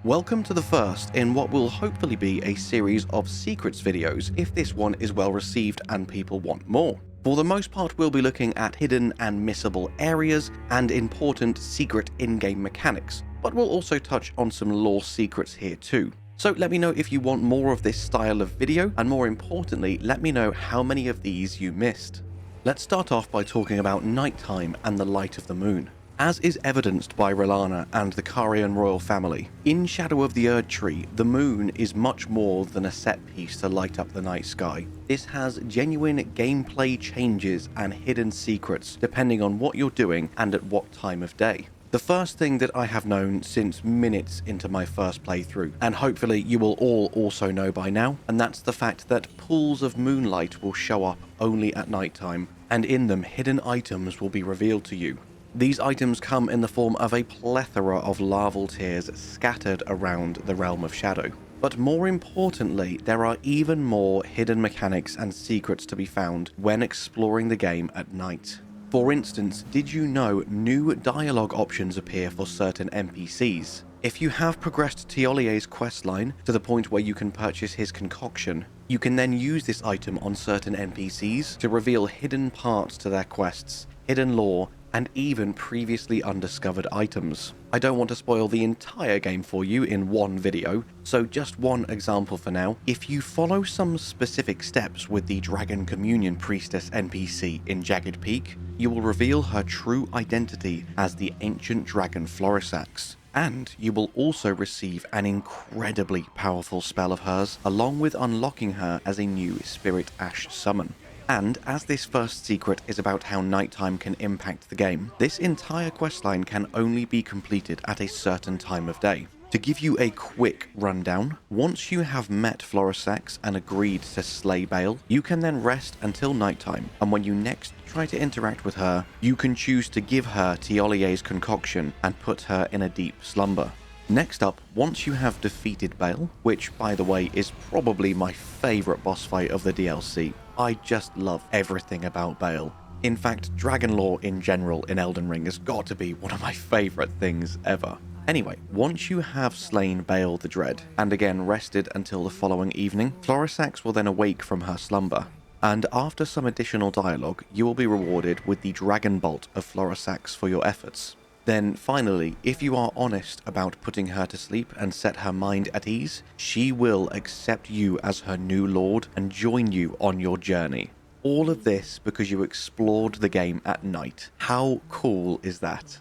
Welcome to the first in what will hopefully be a series of secrets videos if this one is well received and people want more. For the most part, we'll be looking at hidden and missable areas and important secret in-game mechanics, but we'll also touch on some lore secrets here too. So let me know if you want more of this style of video, and more importantly, let me know how many of these you missed. Let's start off by talking about nighttime and the light of the moon. As is evidenced by Jolán and the Carian royal family, in Shadow of the Erdtree, the moon is much more than a set piece to light up the night sky. This has genuine gameplay changes and hidden secrets depending on what you're doing and at what time of day. The first thing that I have known since minutes into my first playthrough, and hopefully you will all also know by now, and that's the fact that pools of moonlight will show up only at nighttime, and in them hidden items will be revealed to you. These items come in the form of a plethora of larval tears scattered around the realm of Shadow. But more importantly, there are even more hidden mechanics and secrets to be found when exploring the game at night. For instance, did you know new dialogue options appear for certain NPCs? If you have progressed Tiolie's questline to the point where you can purchase his concoction, you can then use this item on certain NPCs to reveal hidden parts to their quests, hidden lore, and even previously undiscovered items. I don't want to spoil the entire game for you in one video, so just one example for now. If you follow some specific steps with the Dragon Communion Priestess NPC in Jagged Peak, you will reveal her true identity as the ancient dragon Florisax. And you will also receive an incredibly powerful spell of hers, along with unlocking her as a new Spirit Ash summon. And as this first secret is about how nighttime can impact the game, this entire questline can only be completed at a certain time of day. To give you a quick rundown, once you have met Florisax and agreed to slay Bale, you can then rest until nighttime, and when you next try to interact with her, you can choose to give her Tiolie's concoction and put her in a deep slumber. Next up, once you have defeated Bale, which by the way is probably my favourite boss fight of the DLC, I just love everything about Bale. In fact, dragon lore in general in Elden Ring has got to be one of my favourite things ever. Anyway, once you have slain Bale the Dread, and again rested until the following evening, Florisax will then awake from her slumber. And after some additional dialogue, you will be rewarded with the Dragon Bolt of Florisax for your efforts. Then finally, if you are honest about putting her to sleep and set her mind at ease, she will accept you as her new lord and join you on your journey. All of this because you explored the game at night. How cool is that?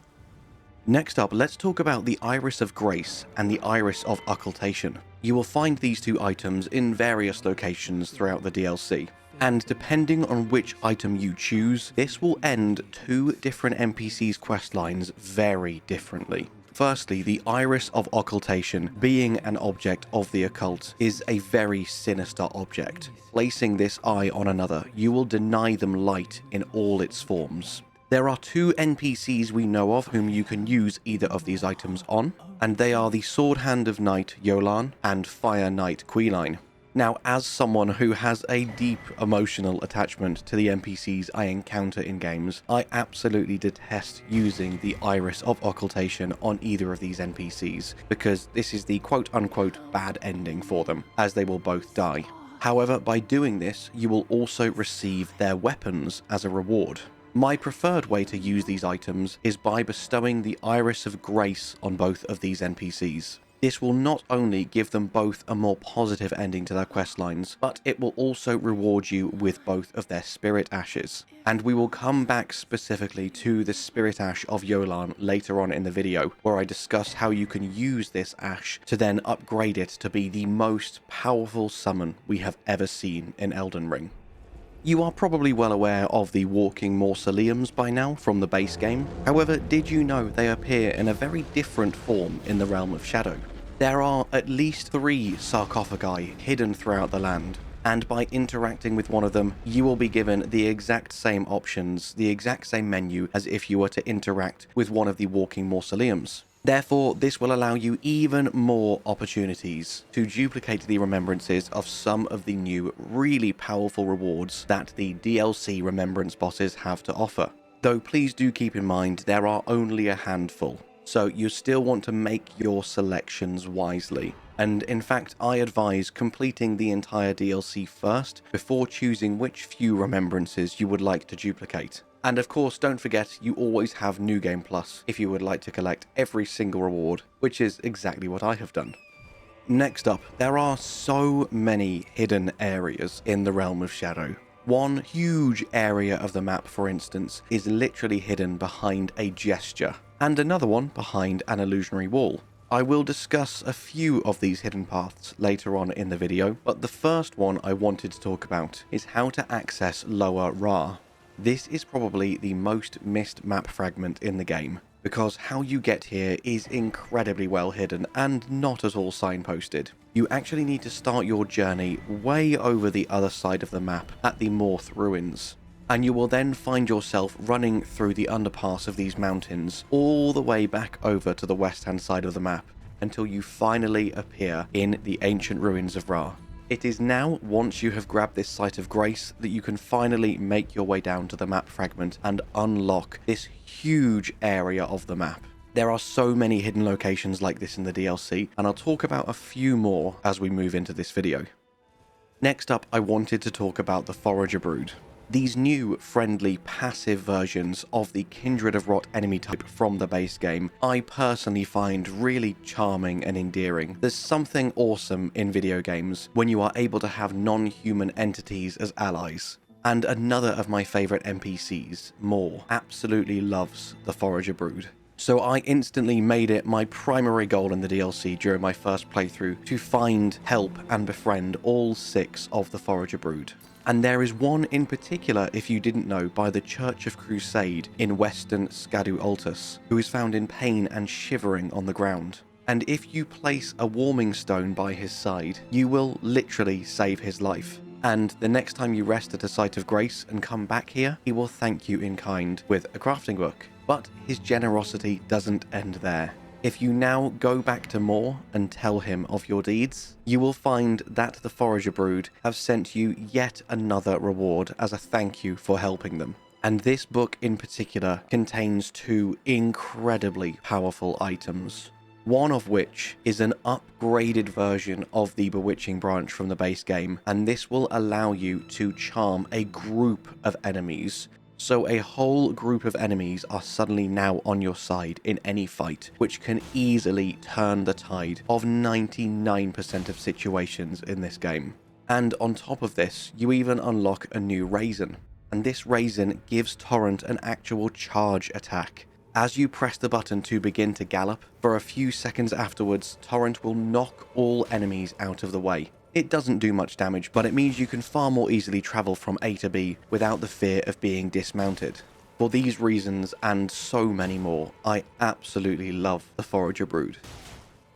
Next up, let's talk about the Iris of Grace and the Iris of Occultation. You will find these two items in various locations throughout the DLC. And depending on which item you choose, this will end two different NPCs' questlines very differently. Firstly, the Iris of Occultation, being an object of the occult, is a very sinister object. Placing this eye on another, you will deny them light in all its forms. There are two NPCs we know of whom you can use either of these items on, and they are the Sword Hand of Night Jolán and Fire Knight Quelline. Now, as someone who has a deep emotional attachment to the NPCs I encounter in games, I absolutely detest using the Iris of Occultation on either of these NPCs, because this is the quote-unquote bad ending for them, as they will both die. However, by doing this, you will also receive their weapons as a reward. My preferred way to use these items is by bestowing the Iris of Grace on both of these NPCs. This will not only give them both a more positive ending to their questlines, but it will also reward you with both of their Spirit Ashes. And we will come back specifically to the Spirit Ash of Jolán later on in the video, where I discuss how you can use this ash to then upgrade it to be the most powerful summon we have ever seen in Elden Ring. You are probably well aware of the walking mausoleums by now from the base game. However, did you know they appear in a very different form in the realm of Shadow? There are at least 3 sarcophagi hidden throughout the land, and by interacting with one of them, you will be given the exact same options, the exact same menu as if you were to interact with one of the walking mausoleums. Therefore, this will allow you even more opportunities to duplicate the remembrances of some of the new, really powerful rewards that the DLC Remembrance bosses have to offer. Though please do keep in mind there are only a handful. so you still want to make your selections wisely. And in fact, I advise completing the entire DLC first before choosing which few remembrances you would like to duplicate. And of course, don't forget you always have New Game Plus if you would like to collect every single reward, which is exactly what I have done. Next up, there are so many hidden areas in the Realm of Shadow. One huge area of the map, for instance, is literally hidden behind a gesture, and another one behind an illusionary wall. I will discuss a few of these hidden paths later on in the video, but the first one I wanted to talk about is how to access Lower Rauh. This is probably the most missed map fragment in the game, because how you get here is incredibly well hidden and not at all signposted. You actually need to start your journey way over the other side of the map at the Morth Ruins, and you will then find yourself running through the underpass of these mountains all the way back over to the west hand side of the map until you finally appear in the ancient ruins of Rauh. It is now, once you have grabbed this Site of Grace, that you can finally make your way down to the map fragment and unlock this huge area of the map. There are so many hidden locations like this in the DLC, and I'll talk about a few more as we move into this video. Next up, I wanted to talk about the Forager Brood. These new, friendly, passive versions of the Kindred of Rot enemy type from the base game, I personally find really charming and endearing. There's something awesome in video games when you are able to have non-human entities as allies. And another of my favourite NPCs, Moore, absolutely loves the Forager Brood. So I instantly made it my primary goal in the DLC during my first playthrough to find, help and befriend all 6 of the Forager Brood. And there is one in particular, if you didn't know, by the Church of Crusade in western Scadu Altus, who is found in pain and shivering on the ground. And if you place a warming stone by his side, you will literally save his life. And the next time you rest at a Site of Grace and come back here, he will thank you in kind with a crafting book. But his generosity doesn't end there. If you now go back to Moore and tell him of your deeds, you will find that the Forager Brood have sent you yet another reward as a thank you for helping them. And this book in particular contains 2 incredibly powerful items. One of which is an upgraded version of the Bewitching branch from the base game, and this will allow you to charm a group of enemies. So a whole group of enemies are suddenly now on your side in any fight, which can easily turn the tide of 99% of situations in this game. And on top of this, you even unlock a new Raisin. And this Raisin gives Torrent an actual charge attack. As you press the button to begin to gallop, for a few seconds afterwards, Torrent will knock all enemies out of the way. It doesn't do much damage, but it means you can far more easily travel from A to B without the fear of being dismounted. For these reasons, and so many more, I absolutely love the Forager Brood.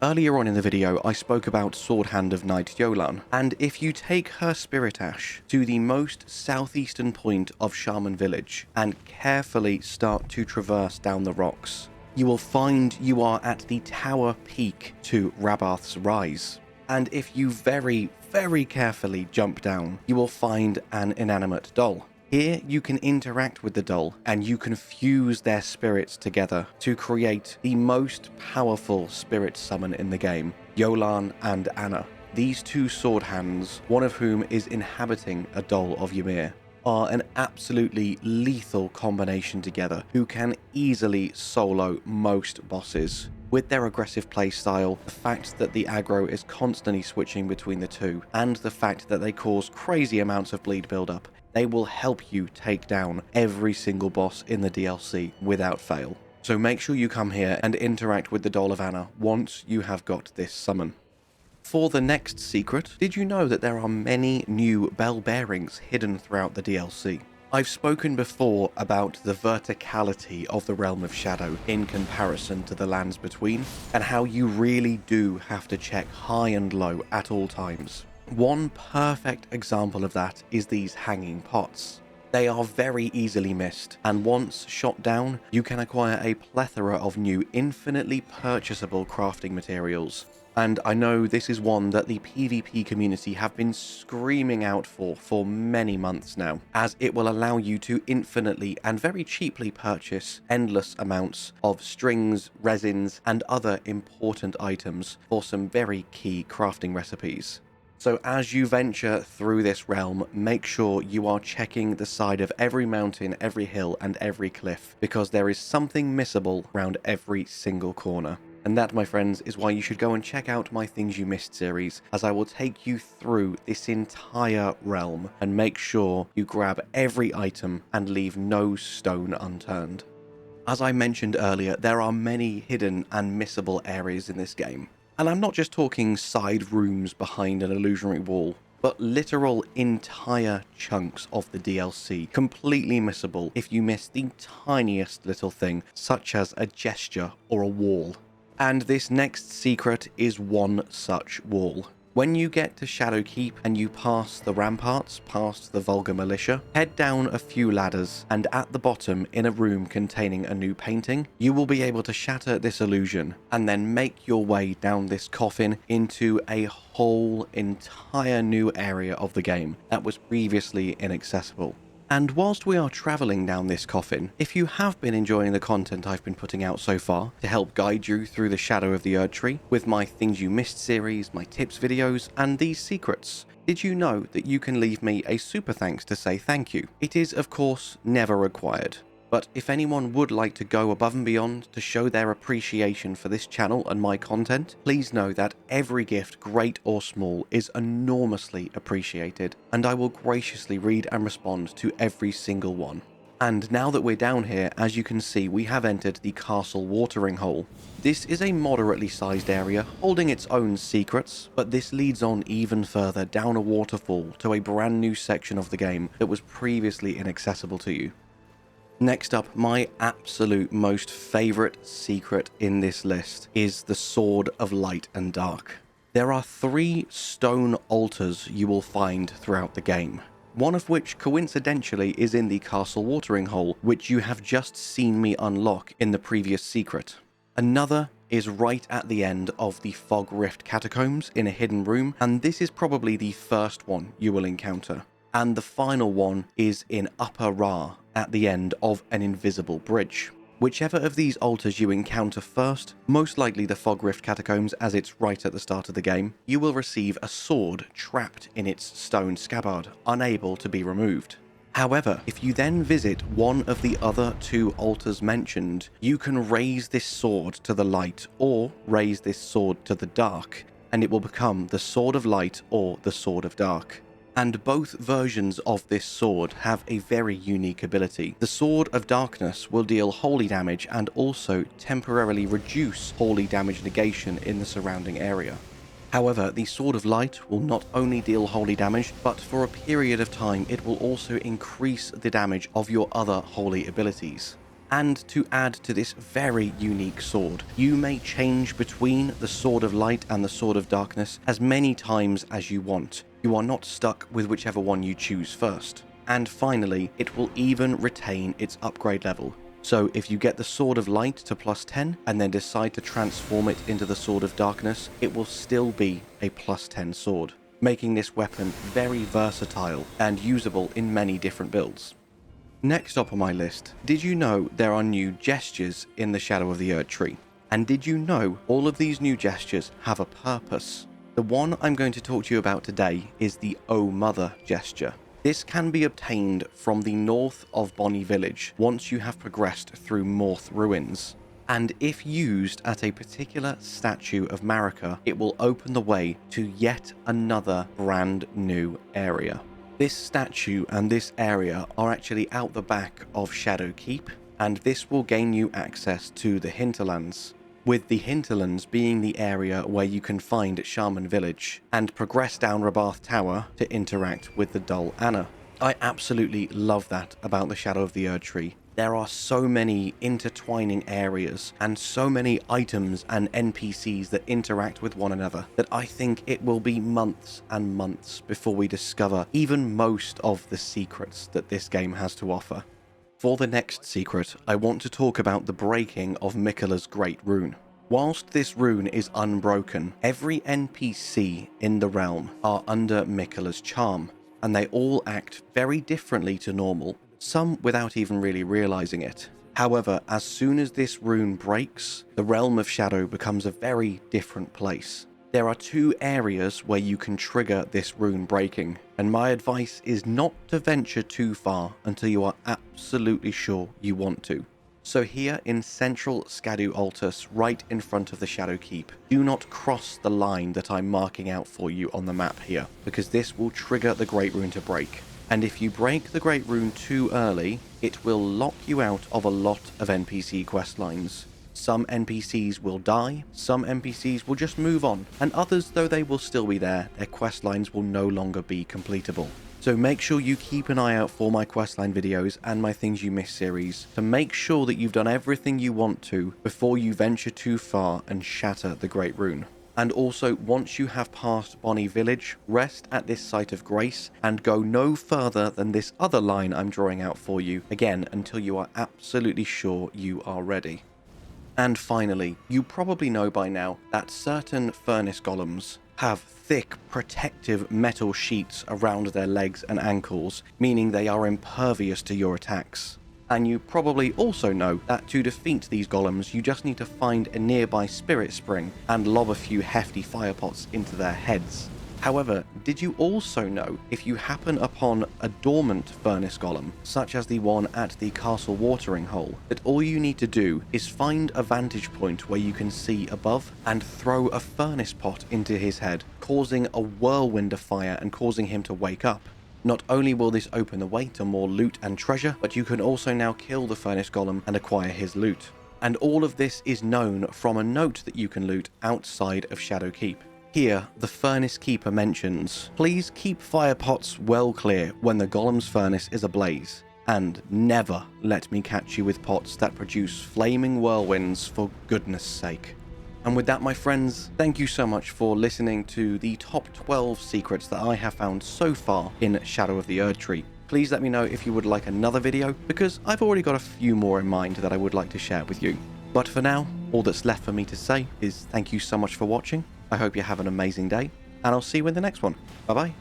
Earlier on in the video, I spoke about Sword Hand of Knight Jolán, and if you take her Spirit Ash to the most southeastern point of Shaman Village and carefully start to traverse down the rocks, you will find you are at the tower peak to Rabbath's Rise. And if you very, very carefully jump down, you will find an inanimate doll. Here you can interact with the doll and you can fuse their spirits together to create the most powerful spirit summon in the game, Jolán and Anna. These 2 sword hands, one of whom is inhabiting a doll of Ymir, are an absolutely lethal combination together who can easily solo most bosses. With their aggressive playstyle, the fact that the aggro is constantly switching between the 2, and the fact that they cause crazy amounts of bleed buildup, they will help you take down every single boss in the DLC without fail. So make sure you come here and interact with the Doll of Anna once you have got this summon. For the next secret, did you know that there are many new bell bearings hidden throughout the DLC? I've spoken before about the verticality of the Realm of Shadow in comparison to the lands between, and how you really do have to check high and low at all times. One perfect example of that is these hanging pots. They are very easily missed, and once shot down, you can acquire a plethora of new infinitely purchasable crafting materials. And I know this is one that the PvP community have been screaming out for many months now, as it will allow you to infinitely and very cheaply purchase endless amounts of strings, resins, and other important items for some very key crafting recipes. So as you venture through this realm, make sure you are checking the side of every mountain, every hill, and every cliff, because there is something missable around every single corner. And that, my friends, is why you should go and check out my Things You Missed series, as I will take you through this entire realm and make sure you grab every item and leave no stone unturned. As I mentioned earlier, there are many hidden and missable areas in this game. And I'm not just talking side rooms behind an illusionary wall, but literal entire chunks of the DLC, completely missable if you miss the tiniest little thing, such as a gesture or a wall. And this next secret is one such wall. When you get to Shadowkeep and you pass the ramparts, past the Vulgar Militia, head down a few ladders, and at the bottom, in a room containing a new painting, you will be able to shatter this illusion, and then make your way down this coffin into a whole entire new area of the game that was previously inaccessible. And whilst we are travelling down this coffin, if you have been enjoying the content I've been putting out so far to help guide you through the shadow of the Erdtree, with my Things You Missed series, my tips videos, and these secrets, did you know that you can leave me a super thanks to say thank you? It is, of course, never required. But if anyone would like to go above and beyond to show their appreciation for this channel and my content, please know that every gift, great or small, is enormously appreciated, and I will graciously read and respond to every single one. And now that we're down here, as you can see, we have entered the castle watering hole. This is a moderately sized area, holding its own secrets, but this leads on even further down a waterfall to a brand new section of the game that was previously inaccessible to you. Next up, my absolute most favourite secret in this list is the Sword of Light and Dark. There are 3 stone altars you will find throughout the game, one of which coincidentally is in the castle watering hole, which you have just seen me unlock in the previous secret. Another is right at the end of the Fog Rift catacombs in a hidden room, and this is probably the first one you will encounter. And the final one is in Upper Rauh, at the end of an invisible bridge. Whichever of these altars you encounter first, most likely the Fog Rift catacombs as it's right at the start of the game, you will receive a sword trapped in its stone scabbard, unable to be removed. However, if you then visit one of the other 2 altars mentioned, you can raise this sword to the light or raise this sword to the dark, and it will become the Sword of Light or the Sword of Dark. And both versions of this sword have a very unique ability. The Sword of Darkness will deal holy damage and also temporarily reduce holy damage negation in the surrounding area. However, the Sword of Light will not only deal holy damage, but for a period of time it will also increase the damage of your other holy abilities. And to add to this very unique sword, you may change between the Sword of Light and the Sword of Darkness as many times as you want. You are not stuck with whichever one you choose first. And finally, it will even retain its upgrade level. So if you get the Sword of Light to +10 and then decide to transform it into the Sword of Darkness, it will still be a +10 sword, making this weapon very versatile and usable in many different builds. Next up on my list, did you know there are new gestures in the Shadow of the Erdtree? And did you know all of these new gestures have a purpose? The one I'm going to talk to you about today is the O Mother gesture. This can be obtained from the north of Bonny Village once you have progressed through Morth Ruins. And if used at a particular statue of Marika, it will open the way to yet another brand new area. This statue and this area are actually out the back of Shadowkeep, and this will gain you access to the hinterlands, with the hinterlands being the area where you can find Shaman Village and progress down Rabath Tower to interact with the Dull Anna. I absolutely love that about the Shadow of the Erdtree. There are so many intertwining areas and so many items and NPCs that interact with one another that I think it will be months and months before we discover even most of the secrets that this game has to offer. For the next secret, I want to talk about the breaking of Miquella's Great Rune. Whilst this rune is unbroken, every NPC in the realm are under Miquella's charm, and they all act very differently to normal, some without even really realizing it. However, as soon as this rune breaks, the realm of Shadow becomes a very different place. There are 2 areas where you can trigger this rune breaking, and my advice is not to venture too far until you are absolutely sure you want to. So here in central Scadu Altus, right in front of the Shadow Keep, do not cross the line that I'm marking out for you on the map here, because this will trigger the Great Rune to break. And if you break the Great Rune too early, it will lock you out of a lot of NPC questlines. Some NPCs will die, some NPCs will just move on, and others, though they will still be there, their questlines will no longer be completable. So make sure you keep an eye out for my questline videos and my Things You Missed series to make sure that you've done everything you want to before you venture too far and shatter the Great Rune. And also, once you have passed Bonnie Village, rest at this site of grace and go no further than this other line I'm drawing out for you, again until you are absolutely sure you are ready. And finally, you probably know by now that certain furnace golems have thick protective metal sheets around their legs and ankles, meaning they are impervious to your attacks. And you probably also know that to defeat these golems, you just need to find a nearby spirit spring and lob a few hefty fire pots into their heads. However, did you also know if you happen upon a dormant furnace golem, such as the one at the castle watering hole, that all you need to do is find a vantage point where you can see above and throw a furnace pot into his head, causing a whirlwind of fire and causing him to wake up. Not only will this open the way to more loot and treasure, but you can also now kill the furnace golem and acquire his loot. And all of this is known from a note that you can loot outside of Shadow Keep. Here, the Furnace Keeper mentions, please keep fire pots well clear when the golem's furnace is ablaze, and never let me catch you with pots that produce flaming whirlwinds for goodness sake. And with that, my friends, thank you so much for listening to the top 12 secrets that I have found so far in Shadow of the Erdtree. Please let me know if you would like another video, because I've already got a few more in mind that I would like to share with you. But for now, all that's left for me to say is thank you so much for watching. I hope you have an amazing day, and I'll see you in the next one. Bye bye.